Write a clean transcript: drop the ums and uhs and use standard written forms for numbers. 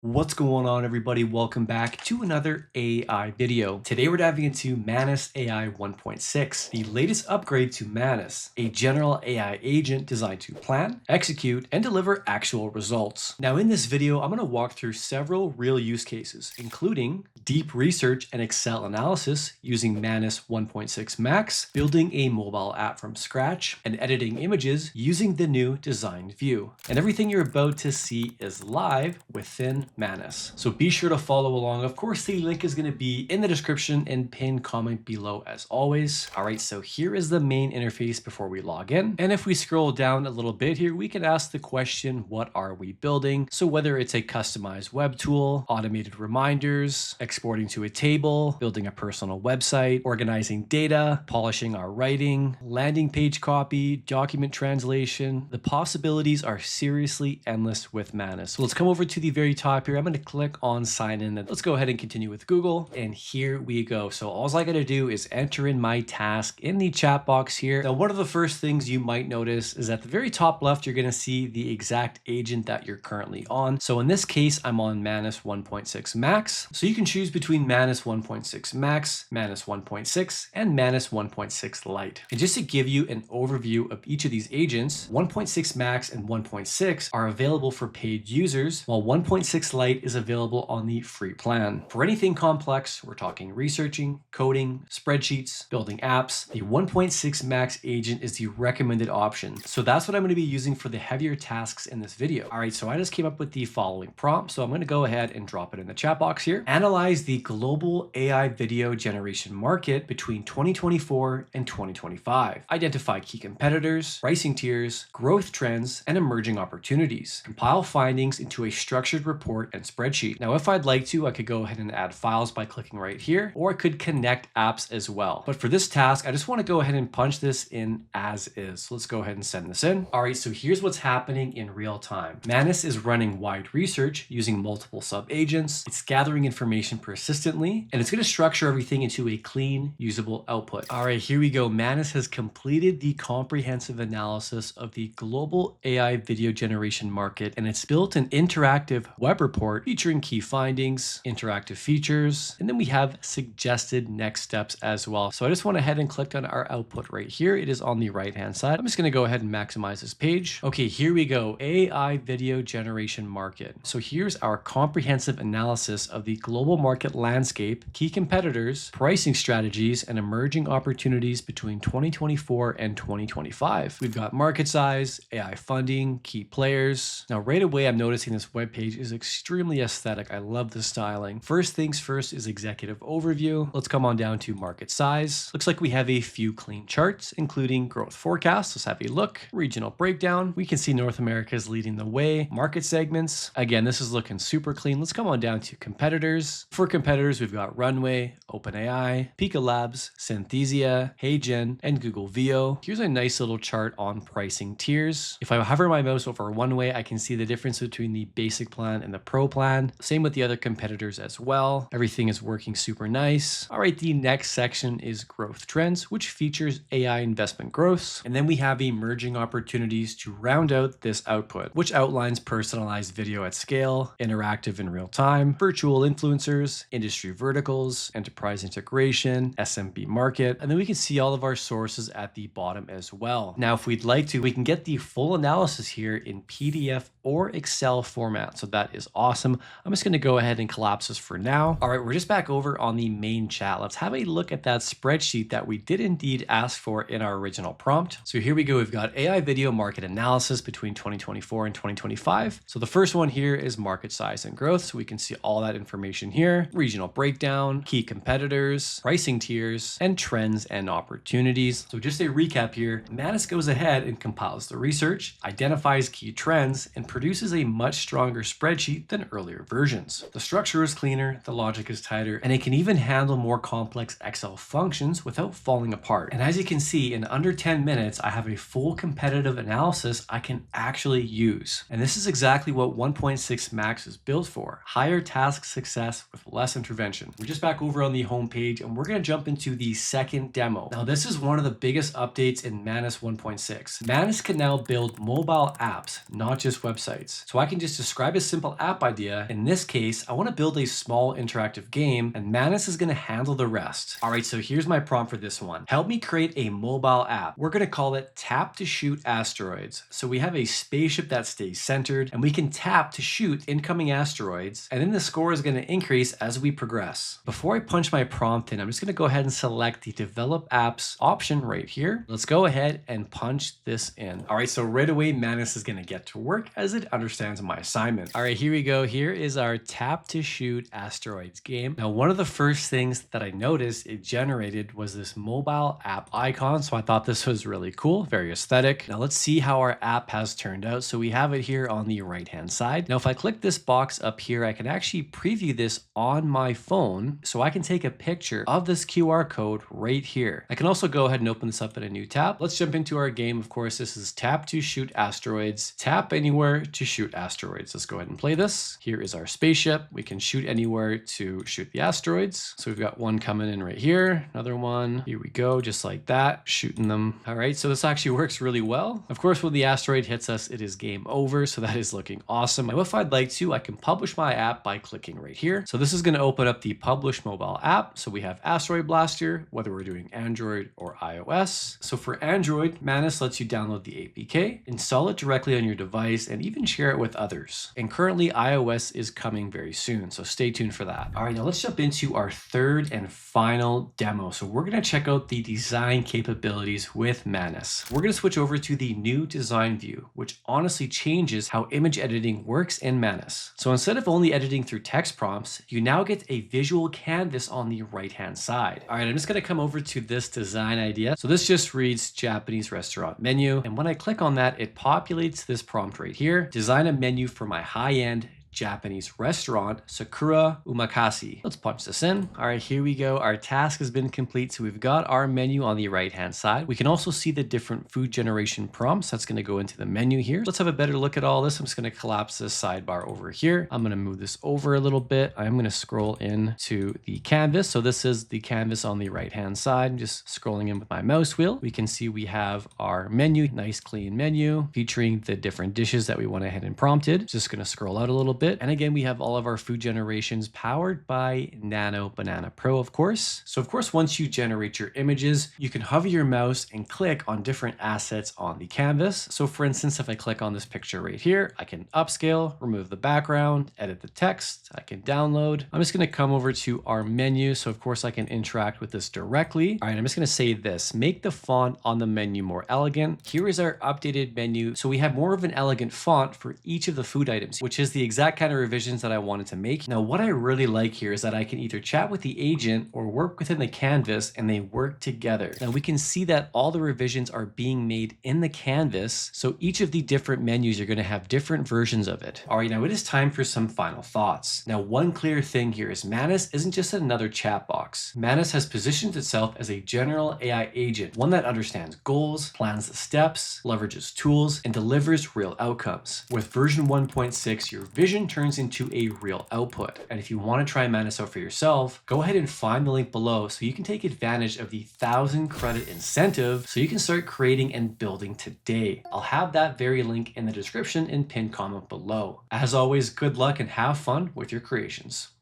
What's going on, everybody? Welcome back to another AI video. Today we're diving into Manus AI 1.6, the latest upgrade to Manus, a general AI agent designed to plan, execute, and deliver actual results. Now in this video, I'm going to walk through several real use cases, including deep research and Excel analysis using Manus 1.6 Max, building a mobile app from scratch, and editing images using the new designed view. And everything you're about to see is live within Manus. So be sure to follow along. Of course, the link is going to be in the description and pinned comment below as always. All right, so here is the main interface before we log in. And if we scroll down a little bit here, we can ask the question, what are we building? So whether it's a customized web tool, automated reminders, exporting to a table, building a personal website, organizing data, polishing our writing, landing page copy, document translation, the possibilities are seriously endless with Manus. So let's come over to the very top here. I'm going to click on sign in. Let's go ahead and continue with Google. And here we go. So all I got to do is enter in my task in the chat box here. Now, one of the first things you might notice is at the very top left, you're going to see the exact agent that you're currently on. So in this case, I'm on Manus 1.6 Max. So you can choose between Manus 1.6 Max, Manus 1.6, and Manus 1.6 Lite. And just to give you an overview of each of these agents, 1.6 Max and 1.6 are available for paid users, while 1.6 Lite is available on the free plan. For anything complex, we're talking researching, coding, spreadsheets, building apps, the 1.6 Max agent is the recommended option. So that's what I'm going to be using for the heavier tasks in this video. All right, so I just came up with the following prompt. So I'm going to go ahead and drop it in the chat box here. Analyze the global AI video generation market between 2024 and 2025. Identify key competitors, pricing tiers, growth trends, and emerging opportunities. Compile findings into a structured report and spreadsheet. Now, if I'd like to, I could go ahead and add files by clicking right here, or I could connect apps as well. But for this task, I just want to go ahead and punch this in as is. So let's go ahead and send this in. All right, so here's what's happening in real time. Manus is running wide research using multiple sub-agents. It's gathering information persistently, and it's going to structure everything into a clean, usable output. All right, here we go. Manus has completed the comprehensive analysis of the global AI video generation market, and it's built an interactive web report featuring key findings, interactive features, and then we have suggested next steps as well. So I just went ahead and clicked on our output right here. It is on the right-hand side. I'm just going to go ahead and maximize this page. Okay, here we go. AI video generation market. So here's our comprehensive analysis of the global market landscape, key competitors, pricing strategies, and emerging opportunities between 2024 and 2025. We've got market size, AI funding, key players. Now, right away, I'm noticing this web page is extremely aesthetic. I love the styling. First things first is executive overview. Let's come on down to market size. Looks like we have a few clean charts, including growth forecasts. Let's have a look. Regional breakdown. We can see North America is leading the way. Market segments. Again, this is looking super clean. Let's come on down to competitors. For competitors, we've got Runway, OpenAI, Pika Labs, Synthesia, HeyGen, and Google Veo. Here's a nice little chart on pricing tiers. If I hover my mouse over one way, I can see the difference between the basic plan and the pro plan. Same with the other competitors as well. Everything is working super nice. All right, the next section is growth trends, which features AI investment growth. And then we have emerging opportunities to round out this output, which outlines personalized video at scale, interactive in real time, virtual influencers, industry verticals, enterprise integration, SMB market. And then we can see all of our sources at the bottom as well. Now, if we'd like to, we can get the full analysis here in PDF or Excel format. So that is awesome. I'm just going to go ahead and collapse this for now. All right, we're just back over on the main chat. Let's have a look at that spreadsheet that we did indeed ask for in our original prompt. So here we go. We've got AI video market analysis between 2024 and 2025. So the first one here is market size and growth. So we can see all that information here. Regional breakdown, key competitors, pricing tiers, and trends and opportunities. So just a recap here, Manus goes ahead and compiles the research, identifies key trends, and produces a much stronger spreadsheet than earlier versions. The structure is cleaner, the logic is tighter, and it can even handle more complex Excel functions without falling apart. And as you can see, in under 10 minutes, I have a full competitive analysis I can actually use. And this is exactly what 1.6 Max is built for. Higher task success with less intervention. We're just back over on the home page, and we're going to jump into the second demo. Now, this is one of the biggest updates in Manus 1.6. Manus can now build mobile apps, not just websites. So I can just describe a simple app app idea. In this case, I want to build a small interactive game, and Manus is going to handle the rest. All right, so here's my prompt for this one. Help me create a mobile app. We're going to call it Tap to Shoot Asteroids. So we have a spaceship that stays centered, and we can tap to shoot incoming asteroids, and then the score is going to increase as we progress. Before I punch my prompt in, I'm just going to go ahead and select the Develop Apps option right here. Let's go ahead and punch this in. All right, so right away, Manus is going to get to work as it understands my assignment. All right, here we go. Here is our Tap to Shoot Asteroids game. Now, one of the first things that I noticed it generated was this mobile app icon. So I thought this was really cool, very aesthetic. Now let's see how our app has turned out. So we have it here on the right-hand side. Now, if I click this box up here, I can actually preview this on my phone. So I can take a picture of this QR code right here. I can also go ahead and open this up in a new tab. Let's jump into our game. Of course, this is Tap to Shoot Asteroids. Tap anywhere to shoot asteroids. Let's go ahead and play this. Here is our spaceship. We can shoot anywhere to shoot the asteroids. So we've got one coming in right here, another one. Here we go, just like that, shooting them. All right, so this actually works really well. Of course, when the asteroid hits us, it is game over. So that is looking awesome. Now, if I'd like to, I can publish my app by clicking right here. So this is going to open up the Publish Mobile app. So we have Asteroid Blaster, whether we're doing Android or iOS. So for Android, Manus lets you download the APK, install it directly on your device, and even share it with others. And currently, iOS is coming very soon, so stay tuned for that. All right, now let's jump into our third and final demo. So we're going to check out the design capabilities with Manus. We're going to switch over to the new design view, which honestly changes how image editing works in Manus. So instead of only editing through text prompts, you now get a visual canvas on the right-hand side. All right, I'm just going to come over to this design idea. So this just reads Japanese restaurant menu. And when I click on that, it populates this prompt right here. Design a menu for my high-end Japanese restaurant, Sakura Umakasi. Let's punch this in. All right, here we go. Our task has been complete. So we've got our menu on the right-hand side. We can also see the different food generation prompts. That's going to go into the menu here. Let's have a better look at all this. I'm just going to collapse this sidebar over here. I'm going to move this over a little bit. I'm going to scroll in to the canvas. So this is the canvas on the right-hand side. I'm just scrolling in with my mouse wheel. We can see we have our menu, nice clean menu featuring the different dishes that we went ahead and prompted. Just going to scroll out a little bit. And again, we have all of our food generations powered by Nano Banana Pro, of course. So of course, once you generate your images, you can hover your mouse and click on different assets on the canvas. So for instance, if I click on this picture right here, I can upscale, remove the background, edit the text, I can download. I'm just going to come over to our menu. So of course, I can interact with this directly. All right, I'm just going to say this, make the font on the menu more elegant. Here is our updated menu. So we have more of an elegant font for each of the food items, which is the exact kind of revisions that I wanted to make. Now, what I really like here is that I can either chat with the agent or work within the canvas and they work together. Now we can see that all the revisions are being made in the canvas. So each of the different menus are going to have different versions of it. All right, now it is time for some final thoughts. Now, one clear thing here is Manus isn't just another chat box. Manus has positioned itself as a general AI agent, one that understands goals, plans the steps, leverages tools, and delivers real outcomes. With version 1.6, your vision turns into a real output. And if you want to try Manus out for yourself, go ahead and find the link below so you can take advantage of the 1,000 credit incentive so you can start creating and building today. I'll have that very link in the description and pinned comment below. As always, good luck and have fun with your creations.